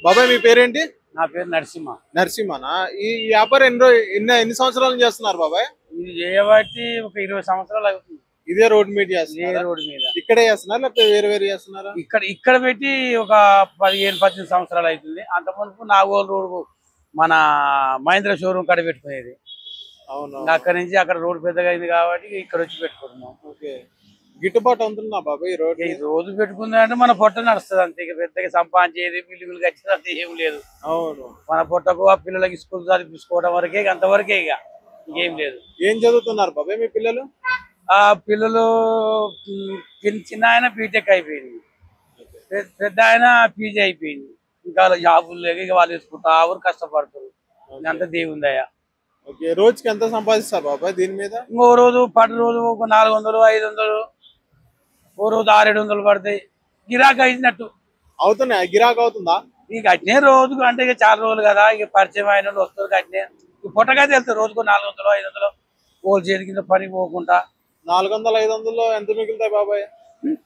బాబాయ్ మీ పేరేంటి? నా పేరు నరసింహ. నరసింహనా? ఈ వ్యాపారం ఎన్ని సంవత్సరాలు చేస్తున్నారు బాబాయ్? ఇది చేయబట్టి ఒక 20 సంవత్సరాలు అవుతుంది. ఇదే రోడ్ మీద ఇదే చేస్తున్నారా? రోడ్డు మీద ఇక్కడే చేస్తున్నారు లేకపోతే వేరే వేరే చేస్తున్నారా? ఇక్కడ పెట్టి ఒక 15-18 సంవత్సరాలు అవుతుంది. అంత మునుపు నాగోల్ రోడ్ మన మహేంద్ర షోరూమ్ కాడ పెట్టుకునేది. అవును. అక్కడ నుంచి అక్కడ రోడ్ పెద్దగా అయింది కాబట్టి ఇక్కడ వచ్చి పెట్టుకుంటున్నాం. ఓకే. గిట్టుబాటు అవుతుందా బాబాయ్ ఈ రోడ్? ఈ రోజు పెట్టుకుందంటే మన పొట్ట నడుస్తుంది అంతే. ఇక పెద్దగా సంపాదించేది బిల్లులు ఖచ్చితంగా ఏం లేదు. అవును. మన పొట్టకు ఆ పిల్లలకి స్కూల్ చదివించుకోవడం వరకే, అంతవరకే. ఇక ఇంకేం లేదు. ఏం చదువుతున్నారు బాబాయ్ మీ పిల్లలు? ఆ పిల్లలు చిన్న ఆయన బీటెక్ అయిపోయింది, పెద్ద ఆయన పీజీ అయిపోయింది. ఇంకా జాబులు లేక ఇక వాళ్ళు వేసుకుంటా కష్టపడుతారు. అంత దేవుందయ్యా. ఓకే. రోజుకి ఎంత సంపాదిస్తారు బాబాయ్ దీని మీద? ఇంకో రోజు పది రోజు ఒక 400-500, ఓ రోజు 600-700 పడతాయి. గిరాకీ అయినట్టు అవుతున్నాయి. గిరాకీ అవుతుందా? ఇక అట్నే రోజుకు అంటే ఇక చాలా రోజులు కదా, ఇక పరిచయం అయిన వాళ్ళు వస్తారు. అట్నే పొట్టకైతే వెళ్తారు. రోజుకు 400-500 ఓళ్ళు చేతి కింద పని పోకుండా. 400-500లో ఎంత మిగులుతాయి బాబాయ్?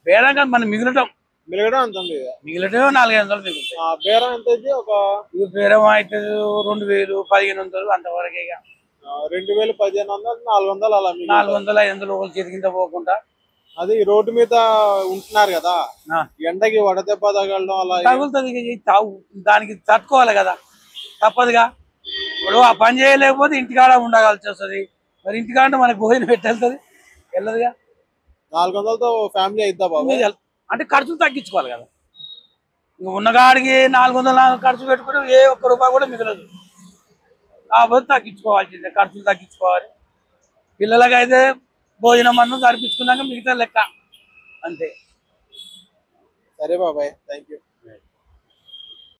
బేరంగా మనం మిగలటం ఎంత ఉంది? 400-500 మిగులుతాయి. బేరం ఎంత అయితే ఒక ఇక బేరం అయితే 2000-1500 అంతవరకే. ఇక 2000, 1500, 400 అలా 400-500 ఓళ్ళ చేతి కింద పోకుండా. అది రోడ్డు మీద ఉంటున్నారు కదా, ఎండకి వడదెబ్బ తగలడం అలా తగులుతుంది. దానికి తట్టుకోవాలి కదా, తప్పదుగా. ఇప్పుడు ఆ పని చేయలేకపోతే ఇంటికాడ ఉండగలిసి వస్తుంది. మరి ఇంటికాడ అంటే మనకు భోజనం పెట్టెళ్తుంది, వెళ్ళదుగా. 400తో ఫ్యామిలీ అయిద్దా బాబు? అంటే ఖర్చులు తగ్గించుకోవాలి కదా. ఇంక ఉన్నగాడికి 400 ఖర్చు పెట్టుకుంటే ఏ ఒక్క రూపాయి కూడా మిగలదు. కాబట్టి తగ్గించుకోవాల్సిందే, ఖర్చులు తగ్గించుకోవాలి. పిల్లలకైతే భోజనం అన్నం జరిపించుకున్నాక మిగతా లెక్క అంతే. సరే బాబాయ్, థ్యాంక్ యూ.